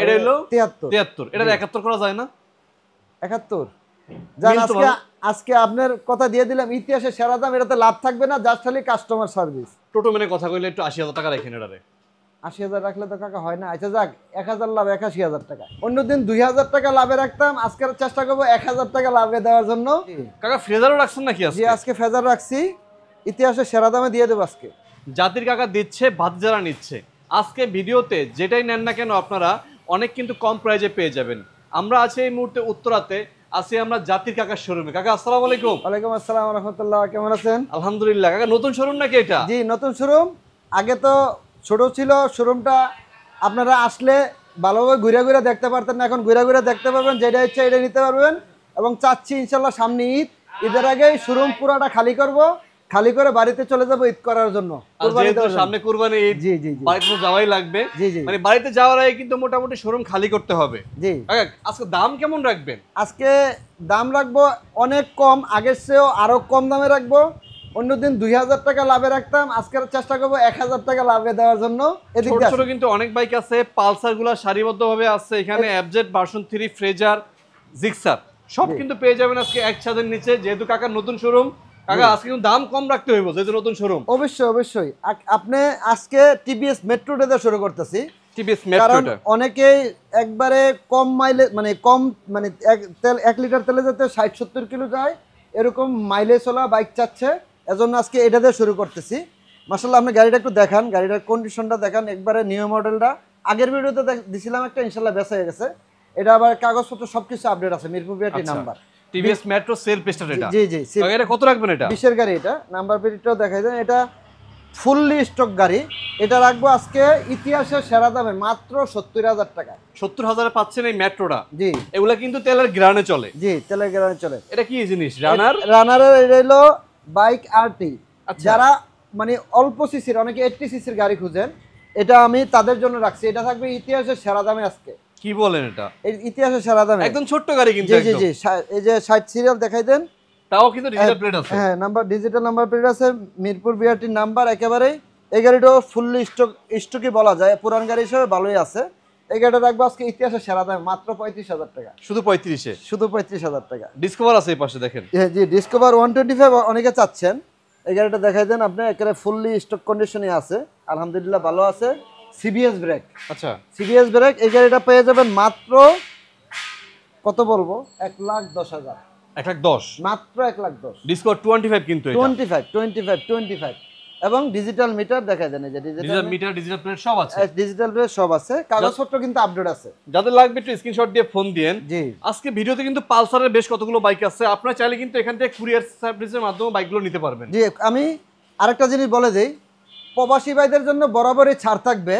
এটা হলো 73। এটা 71 করা যায় না? 71 জান আজকে আপনার কথা দিয়ে দিলাম, ইতিহাসে সেরা দাম, এটাতে লাভ থাকবে না, জাস্ট খালি কাস্টমার সার্ভিস। টোটো মেনে কথা কইলে একটু 80,000 টাকা রাখেন এটারে। 80,000 রাখলে তো কাকা হয় না। আচ্ছা যাক, 1000 লাভ, 81,000 টাকা। অন্যদিন 2000 টাকা লাভে রাখতাম, আজকের চেষ্টা করবো 1000 টাকা লাভে দেওয়ার জন্য। কাকা ফ্রেজারও রাখছেন নাকি জি, আজকে ফেজার রাখছি, ইতিহাসে সেরা দামে দিয়ে দেবো আজকে। জাতির কাকা দিচ্ছে, ভাত যারা নিচ্ছে। আজকে ভিডিওতে যেটাই নেন না কেন আপনারা অনেক কিন্তু কম প্রাইজে পেয়ে যাবেন। আমরা আছি এই মুহূর্তে উত্তরাতে, আছি আমরা জাতির কাকার শোরুমে। কাকা আসসালামু আলাইকুম। ওয়ালাইকুম আসসালাম ওয়া রাহমাতুল্লাহ, কেমন আছেন? আলহামদুলিল্লাহ। কাকা নতুন শোরুম নাকি এটা? জি, নতুন শোরুম। আগে তো ছোট ছিল শোরুমটা, আপনারা আসলে ভালোভাবে ঘুরে ঘুরে দেখতে পারতেন না, এখন ঘুরে ঘুরে দেখতে পারবেন, যেটা ইচ্ছা এটা নিতে পারবেন। এবং চাচ্ছি ইনশাল্লাহ সামনে ঈদের আগেই শোরুম পুরাটা খালি করব, খালি করে বাড়িতে চলে যাব ঈদ করার জন্য। সামনে কুরবানি ঈদ, জি জি জি, বাড়িতে যাওয়াই লাগবে। জি জি, মানে বাড়িতে যাওয়ার আগে কিন্তু মোটামুটি শোরুম খালি করতে হবে। জি। আজকে দাম কেমন রাখবেন? আজকে দাম রাখবো অনেক কম, আগের চেয়েও আরো কম দামে রাখবো। অন্যদিন 2000 টাকা লাভে রাখতাম, আজকের চেষ্টা করবো 1000 টাকা লাভে দেওয়ার জন্য। ছোট ছোট কিন্তু অনেক বাইক আছে, পালসার গুলা সারিবদ্ধভাবে আছে এখানে, এফজেড ভার্সন 3, ফ্রেজার, জিক্সার সব কিন্তু পেয়ে যাবেন আজকে এক ছাদের নিচে। যেহেতু কাকার নতুন শোরুম, কাকা আজকে কিন্তু দাম কম রাখতে হইব যেহেতু নতুন শোরুম। অবশ্যই অবশ্যই। আপনি আজকে টিভিএস মেট্রোটা দিয়ে শুরু করতেছি। টিভিএস মেট্রোটা অনেকেই একবারে কম মাইলেজ, মানে কম, মানে 1 লিটার তেলে যাতে 60-70 কিলো যায় এরকম মাইলেজ ওলা বাইক চাচ্ছে, এজন্য আজকে এটা দিয়ে শুরু করতেছি। মাশাআল্লাহ, আপনি গাড়িটা একটু দেখান, গাড়িটার কন্ডিশনটা দেখান, একবারে নিউ মডেলটা। আগের ভিডিওতে দিছিলাম একটা, ইনশাআল্লাহ বেচা হয়ে গেছে। এটা আবার কাগজপত্র সবকিছু আপডেট আছে, Mirpur BRT number, TVS metro self start. এটা জি জি, এটা কত রাখবেন? এটা 20 এর গাড়ি, এটা নাম্বার প্লেটটাও দেখাই দেন। এটা ফুললি স্টক গাড়ি, এটা রাখবো আজকে ইতিহাসের সেরা দামে মাত্র 70,000 টাকা। 70,000-এ পাচ্ছেন এই মেট্রোটা। জি, এগুলা কিন্তু তেলের গ্রানে চলে। জি, তেলের গ্রানে চলে। এটা কি জিনিস? রানারের এটা হলো বাইক আরটি। যারা মানে অল্প সিসির, অনেকে 80 সিসির গাড়ি খুঁজেন, এটা আমি তাদের জন্য রাখছি। এটা থাকবে ইতিহাসের সেরা দামে আজকে। কি বলেন? এটা এই ইতিহাসের সেরা দামে, একদম ছোট্ট গাড়ি কিন্তু। জি জি জি, এই যে 60 সিরিয়াল দেখাই দেন, তাও কিন্তু ডিজিটাল প্লেট আছে। হ্যাঁ, নাম্বার ডিজিটাল নাম্বার প্লেট আছে, মিরপুর বিআরটির নাম্বার একেবারেই। এই গাড়িটাও ফুললি স্টকই বলা যায়, পুরান গাড়ি হিসেবে ভালোই আছে। এই গাড়িটা রাখবো আজকে ইতিহাসের সেরা দামে মাত্র 35,000 টাকা। শুধু 35-এ? শুধু 35,000 টাকা। ডিসকভার আছে এই পাশে দেখেন। জি, ডিসকভার 125 অনেকে চাচ্ছেন। এই গাড়িটা দেখাই দেন, আপনি একেবারে ফুললি স্টক কন্ডিশনে আছে, আলহামদুলিল্লাহ ভালো আছে। CBS brake. আচ্ছা, সিবিএস ব্রেক। এই গাড়িটা পেয়ে যাবেন মাত্র, কত বলবো, 1,10,000। 1,10,000 মাত্র 1,10,000। ডিসকভার 25 কিন্তু এটা। 25 এবং ডিজিটাল মিটার দেখাই দেন, এই যে ডিজিটাল মিটার, ডিজিটাল প্লেট সব আছে। ডিজিটাল প্লেট সব আছে, কাগজপত্র কিন্তু আপডেট আছে। যাদের লাগবে একটু স্ক্রিনশট দিয়ে ফোন দিয়েন। জি, আজকে ভিডিওতে কিন্তু পালসারের বেশ কতগুলো বাইক আছে, আপনারা চাইলে কিন্তু এখান থেকে কুরিয়ার সার্ভিসের মাধ্যমে বাইকগুলো নিতে পারবেন। জি, আমি আরেকটা জিনিস বলে দেই, প্রবাসী ভাইদের জন্য বরাবরই ছাড় থাকবে,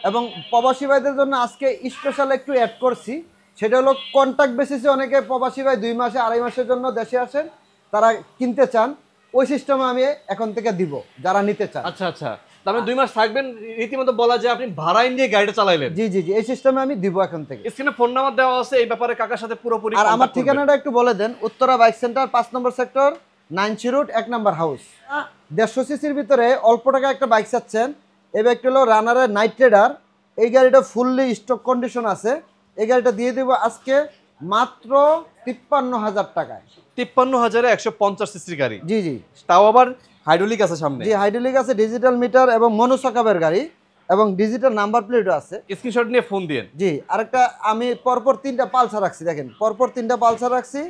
এবং প্রবাসী ভাইদের জন্য আজকে স্পেশাল একটু অ্যাড করছি। সেটা হলো কন্ট্যাক্ট বেসিসে অনেকে প্রবাসী ভাই 2 মাসে 2.5 মাসের জন্য দেশে আসেন, তারা কিনতে চান, ওই সিস্টেমে আমি এখন থেকে দিব যারা নিতে চান। আচ্ছা আচ্ছা, তাহলে 2 মাস থাকবেন, রীতিমতো বলা যায় আপনি ভাড়ায় নিয়ে গাড়িটা চালাইলেন। জি জি জি, এই সিস্টেমে আমি দিব এখন থেকে। স্ক্রিনে ফোন নাম্বার দেওয়া আছে, এই ব্যাপারে কাকার সাথে পুরোপুরি। আর আমার ঠিকানাটা একটু বলে দেন, উত্তরা বাইক সেন্টার, 5 নম্বর সেক্টর, 9 রোড, 1 নম্বর হাউস। 150 সিসির ভিতরে অল্প টাকা একটা বাইক চাচ্ছেন, এই বাইকটা হলো রানারের নাইট রাইডার। এই গাড়িটা ফুললি স্টক কন্ডিশন আছে। এই গাড়িটা দিয়ে দিব আজকে মাত্র 53,000 টাকায়। 53,000-এ 150 সিসির গাড়ি। জি জি, তাও আবার হাইড্রোলিক আছে সামনে। জি, হাইড্রোলিক আছে, ডিজিটাল মিটার এবং মনোসকাবের গাড়ি, এবং ডিজিটাল নাম্বার প্লেটও আছে। স্ক্রিনশট নিয়ে ফোন দিয়েন। জি, আরেকটা আমি পরপর 3টা পালসার রাখছি, দেখেন পরপর 3টা পালসার রাখছি।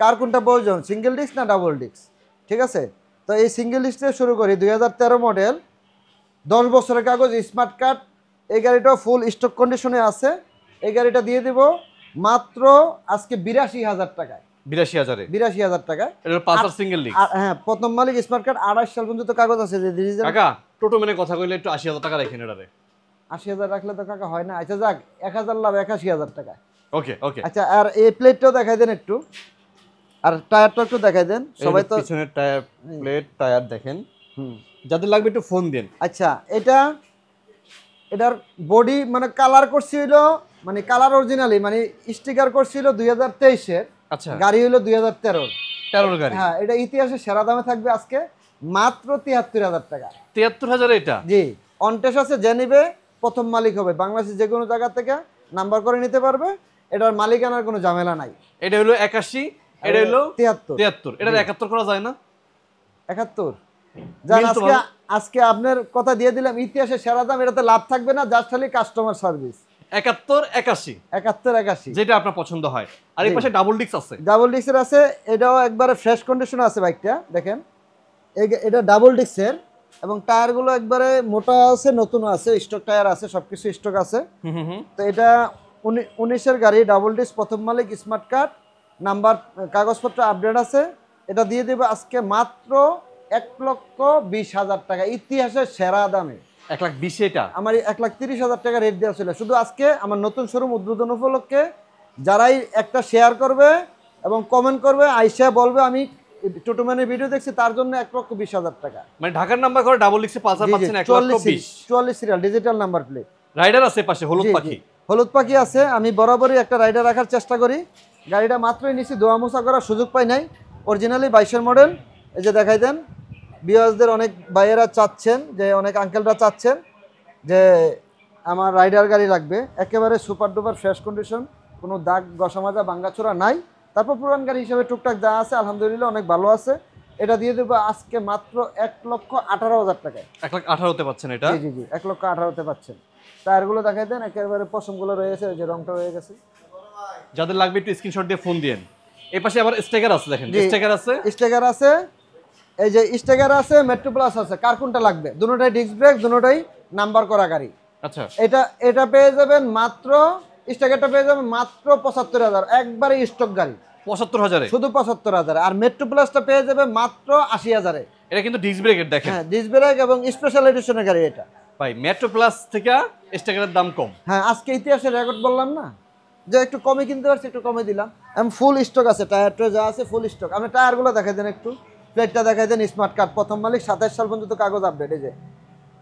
কার কোনটা প্রয়োজন, সিঙ্গেল ডিস্ক না ডাবল ডিস্ক? ঠিক আছে, তো এই সিঙ্গেল ডিস্ক থেকে শুরু করি। 2013 মডেল, 10 বছরের কাগজ, স্মার্ট কার্ড। এই গাড়িটাও ফুল স্টক কন্ডিশনে আছে। এই গাড়িটা দিয়ে দিব মাত্র আজকে 82,000 টাকায়। 82,000-এ? 82,000 টাকায়। এটা পালসার সিঙ্গেল ডিস্ক। হ্যাঁ, প্রথম মালিক, স্মার্ট কার্ড, 28 সাল পর্যন্ত কাগজ আছে। যে ডিজিটাল। কাকা টোটো মেনে কথা কইলে একটু 80,000 টাকা রাখেন এটারে। 80,000 রাখলে তো কাকা হয় না। আচ্ছা যাক, 1000 লাভ, 81,000 টাকা। ওকে ওকে। আচ্ছা, আর এই প্লেটটাও দেখাই দেন একটু, আর টায়ারটা একটু দেখাই দেন। সবাই তো পিছনের টায়ার প্লেট, টায়ার দেখেন। যাদের লাগবে একটু ফোন দেন। আচ্ছা, এটার বডি মানে কালার করছি হইলো, মানে কালার অরিজিনালি, মানে স্টিকার করছি হইলো 2023-এর। আচ্ছা, গাড়ি হইলো 2013 গাড়ি। হ্যাঁ, এটা ইতিহাসে সেরা দামে থাকবে আজকে মাত্র 73,000 টাকা। 73,000 এটা? জি, অনটেস আছে, যে নিবে প্রথম মালিক হবে বাংলাদেশের যে কোনো জায়গা থেকে, নাম্বার করে নিতে পারবে, এটার মালিকানার কোনো ঝামেলা নাই। এটা হলো 81, এটা হলো 73। 73, এটা 71 করা যায় না? 71 জান, মিল তো আজকে ভালো। আজকে আপনার কথা দিয়ে দিলাম ইতিহাসে সেরা দাম, এটাতে লাভ থাকবে না, জাস্ট খালি কাস্টমার সার্ভিস। 71, 81 71 81 যেটা আপনার পছন্দ হয়। আর এই জি। পাশে ডাবল ডিস্ক আছে। ডাবল ডিস্কের আছে, এটাও একবারে ফ্রেশ কন্ডিশনে আছে বাইকটা, দেখেন এটা ডাবল ডিস্কের, এবং টায়ারগুলো একবারে মোটা আছে, নতুন আছে, স্টক টায়ার আছে, সবকিছু স্টক আছে। তো এটা 19-এর গাড়ি, ডাবল ডিস্ক, প্রথম মালিক, স্মার্ট কার্ড, নাম্বার, কাগজপত্র আপডেট আছে। এটা দিয়ে দেবো আজকে মাত্র 1,20,000 টাকা, ইতিহাসের সেরা দামে। 1,20,000 এটা। আমার 1,30,000 টাকা রেট দেওয়া ছিল। শুধু আজকে আমার নতুন শোরুম উদ্বোধন উপলক্ষে যারাই একটা শেয়ার করবে এবং কমেন্ট করবে, আইসা বলবে আমি টোটোম্যানের ভিডিও দেখছি, তার জন্য 1,20,000 টাকা। মানে ঢাকার নাম্বার করে ডাবল ডিস্কে পালসার পাচ্ছেন 1,20,000। 44 serial, digital number plate. Rider আছে পাশে হলুদ পাখি। হলুদ পাখি আছে, আমি বরাবরই একটা রাইডার রাখার চেষ্টা করি। গাড়িটা মাত্রই নিছি, দোয়া মোছা করার সুযোগ পাই নাই। অরিজিনালি 22-এর মডেল। এই যে দেখাই দেন, ভিউয়ার্সদের অনেক ভাইয়েরা চাচ্ছেন, যে অনেক আঙ্কেলরা চাচ্ছেন যে আমার রাইডার গাড়ি লাগবে, একেবারে সুপার ডুপার ফ্রেশ কন্ডিশন, কোনো দাগ ঘষা মাজা ভাঙ্গাচোরা নাই। তারপর পুরান গাড়ি হিসেবে টুকটাক যা আছে আলহামদুলিল্লাহ অনেক ভালো আছে। এটা দিয়ে দেবো আজকে মাত্র 1,18,000 টাকায়। 1,18,000 পাচ্ছেন এটা। জি জি জি, 1,18,000 পাচ্ছেন। টায়ারগুলো দেখাই দেন, একেবারে পশমগুলো রয়েছে, ওই যে রংটা রয়ে গেছে। যাদের লাগবে একটু স্ক্রিনশট দিয়ে ফোন দিয়েন। এই পাশে আবার স্টিকার আছে, দেখেন জি, স্টিকার আছে। স্টিকার আছে, এই যে স্টিকার আছে, মেট্রো প্লাস আছে। কার কোনটা লাগবে? দুটোটাই ডিস্ক ব্রেক, দুটোটাই নাম্বার করা গাড়ি। আচ্ছা, এটা পেয়ে যাবেন মাত্র, স্টিকারটা পেয়ে যাবেন মাত্র 75,000, একবারে স্টক গাড়ি, 75,000-এ শুধু 75,000। আর মেট্রো প্লাসটা পেয়ে যাবে মাত্র 80,000-এ। এটা কিন্তু ডিস্ক ব্রেকের, দেখেন। হ্যাঁ, ডিস্ক ব্রেক এবং স্পেশাল এডিশনের গাড়ি এটা। ভাই মেট্রো প্লাস থেকে স্টিকারের দাম কম। হ্যাঁ, আজকে ইতিহাসের রেকর্ড বললাম না, যে একটু কমে কিনতে পারছি, একটু কমে দিলাম। এবং ফুল স্টক আছে, টায়ার ট্রে যা আছে ফুল স্টক। আপনি টায়ারগুলো দেখাই দেন, একটু প্লেটটা দেখাই দেন, স্মার্ট কার্ড, প্রথম মালিক, 27 সাল পর্যন্ত কাগজ আপডেট। এই যে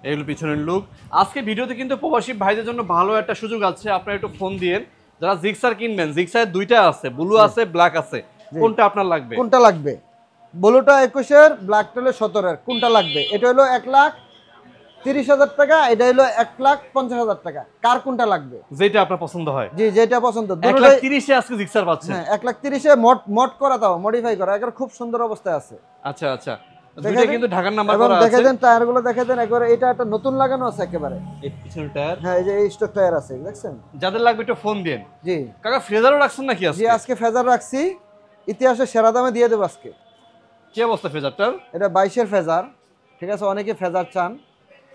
এইগুলো পিছনের লুক। আজকে ভিডিওতে কিন্তু প্রবাসী ভাইদের জন্য ভালো একটা সুযোগ আছে, আপনারা একটু ফোন দিয়েন। যারা জিক্সার কিনবেন, জিক্সার দুইটা আছে, ব্লু আছে, ব্ল্যাক আছে, কোনটা আপনার লাগবে? কোনটা লাগবে? ব্লুটা 21-এর, ব্ল্যাকটা হলো 17-এর, কোনটা লাগবে? এটা হলো 1,30,000 টাকা, এটা হলো 1,50,000 টাকা। কার কোনটা লাগবে? যেটা আপনার পছন্দ হয়। জি, যেটা পছন্দ। 1,30,000-এ আজকে জিক্সার পাচ্ছেন। হ্যাঁ, 1,30,000-এ মড করা, তাও মডিফাই করা, একবার খুব সুন্দর অবস্থায় আছে। আচ্ছা আচ্ছা, দুইটা কিন্তু ঢাকার নাম্বার এবং করা আছে। দেখে দেন টায়ারগুলো, দেখে দেন একবারে, এটা একটা নতুন লাগানো আছে একেবারে। এই পিছনের টায়ার। হ্যাঁ, এই যে এই স্টক টায়ার আছে, দেখছেন? যাদের লাগবে একটু ফোন দিন। জি কাকা ফ্রেজারও রাখছেন নাকি জি, আজকে? আজকে ফেজার রাখছি, ইতিহাসের সেরা দামে দিয়ে দেবো আজকে। কি অবস্থা ফ্রেজারটার? এটা 22-এর ফেজার, ঠিক আছে, অনেকে ফেজার চান।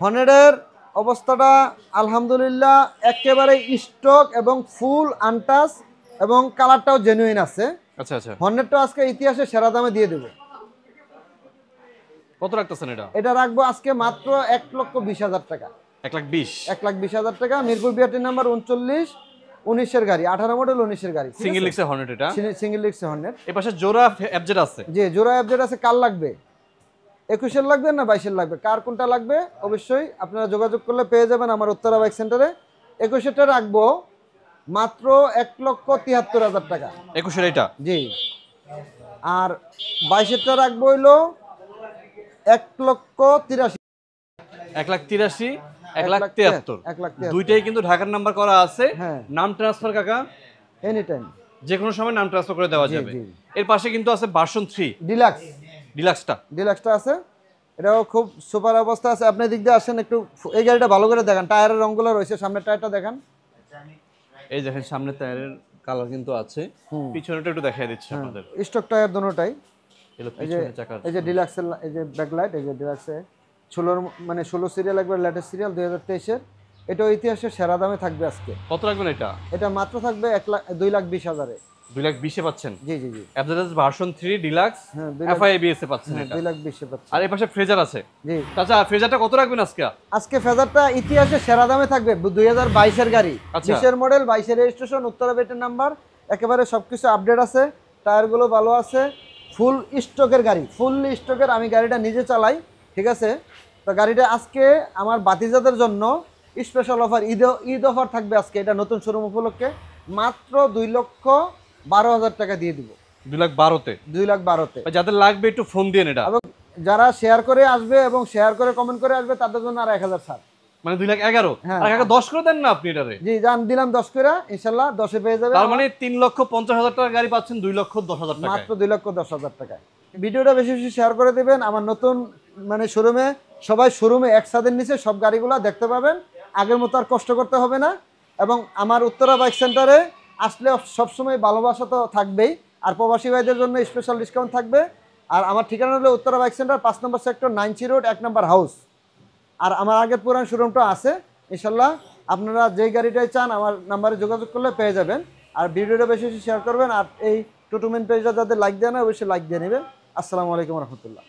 হর্নেটের অবস্থাটা আলহামদুলিল্লাহ একেবারে স্টক এবং ফুল আনটাচ, এবং কালারটাও জেনুইন আছে। আচ্ছা আচ্ছা, হর্নেটটা আজকে ইতিহাসের সেরা দামে দিয়ে দেবো। কত রাখতেছেন এটা? এটা রাখবো আজকে মাত্র 1,20,000 টাকা। 1,20,000। 1,20,000 টাকা। মিরপুর বিআরটি নাম্বার 39, 19-এর গাড়ি, 18 মডেল, 19-এর গাড়ি, সিঙ্গেল লিক্সের হর্নেট এটা। Single leaks Hornet. এই পাশে জোড়া এফজেড আছে। জি, জোড়া অ্যাপডেট আছে। কার লাগবে? 21-এর লাগবে না 22-এর লাগবে? কার কোনটা লাগবে অবশ্যই আপনারা যোগাযোগ করলে পেয়ে যাবেন আমার উত্তরা বাইক সেন্টারে। 21-এরটা রাখবো মাত্র 1,73,000 টাকা। 21-এর এটা। জি, আর 22-এরটা রাখবো হইলো 1,83,000। 1,83,000, 1,73,000, 1,73,000। দুইটাই কিন্তু ঢাকার নাম্বার করা আছে। হ্যাঁ। নাম ট্রান্সফার কাকা এনি টাইম, যে কোনো সময় নাম ট্রান্সফার করে দেওয়া জি, যাবে। জি। এর পাশে কিন্তু আছে ভার্সন 3 ডিলাক্স। ডিলাক্সটা। ডিলাক্সটা আছে, এটাও খুব সুপার অবস্থা আছে। আপনি দিক দিয়ে আসেন, একটু এই গাড়িটা ভালো করে দেখেন, টায়ারের রঙগুলো রয়েছে, সামনের টায়ারটা দেখেন। এই দেখেন সামনে টায়ারের কালার কিন্তু আছে, পিছনেটা একটু দেখাই দিচ্ছি আপনাদের। স্টক টায়ার দুটোটাই। এগুলো এই যে পিছনে চাকার। এই যে ডিলাক্সের, এই যে ব্যাকলাইট, এই যে ডিলাক্সে 16 সিরিয়াল, একবার লেটেস্ট সিরিয়াল 2023-এর। এটাও ইতিহাসের সেরা দামে থাকবে আজকে। কত রাখবেন এটা? এটা মাত্র থাকবে 2,20,000-এ। 2,20,000-এ পাচ্ছেন। জি জি জি, এফজেড ভার্সন 3 ডিলাক্স হ্যাঁ, এফআইবিএস এ পাচ্ছেন এটা। 2,20,000 পাচ্ছে। আর এই পাশে ফ্রেজার আছে। জি, আচ্ছা, ফ্রেজারটা কত রাখবেন আজকে? আজকে ফেজারটা ইতিহাসের সেরা দামে থাকবে। 2022-এর গাড়ি, আচ্ছা। 20-এর মডেল, 22-এর রেজিস্ট্রেশন, উত্তরা বেটের নাম্বার, একেবারে সবকিছু আপডেট আছে। টায়ারগুলো ভালো আছে, ফুল স্টকের গাড়ি, ফুললি স্টকের। আমি গাড়িটা নিজে চালাই, ঠিক আছে। তো গাড়িটা আজকে আমার বাতিজাদের জন্য স্পেশাল অফার, ঈদ অফার থাকবে আজকে, এটা নতুন শোরুম উপলক্ষে মাত্র 2,12,000 টাকা দিয়ে দিব। 2,12,000-তে। 2,12,000-তে। যাদের লাগবে একটু ফোন দিন এটা। এবং যারা শেয়ার করে আসবে এবং শেয়ার করে কমেন্ট করে আসবে তাদের জন্য আর 1,000 ছাড়। মানে 2,11,000 হ্যাঁ। আর কাকা 10 করে দেন না আপনি এটারে। জি জান দিলাম 10 করে, ইনশাল্লাহ 10-এ পেয়ে যাবে। তার মানে 3,50,000 টাকার গাড়ি পাচ্ছেন 2,10,000 টাকায়। মাত্র 2,10,000 টাকায়। ভিডিওটা বেশি বেশি শেয়ার করে দিবেন। আমার নতুন মানে শোরুমে সবাই শোরুমে এক ছাদের নিচে সব গাড়িগুলো দেখতে পাবেন, আগের মতো আর কষ্ট করতে হবে না। এবং আমার উত্তরা বাইক সেন্টারে আসলে সবসময় ভালোবাসা তো থাকবেই, আর প্রবাসী ভাইদের জন্য স্পেশাল ডিসকাউন্ট থাকবে। আর আমার ঠিকানা হলো উত্তরা বাইক সেন্টার 5 নম্বর সেক্টর 9 রোড 1 নম্বর হাউস। আর আমার আগের পুরান শোরুমটা আছে, ইনশাল্লাহ আপনারা যেই গাড়িটাই চান আমার নাম্বারে যোগাযোগ করলে পেয়ে যাবেন। আর ভিডিওটা বেশি বেশি শেয়ার করবেন। আর এই টুটুমেন পেজটা যাদের লাইক দেয় না অবশ্যই লাইক দিয়ে নেবেন। আসসালামু আলাইকুম রহমতুল্লাহ।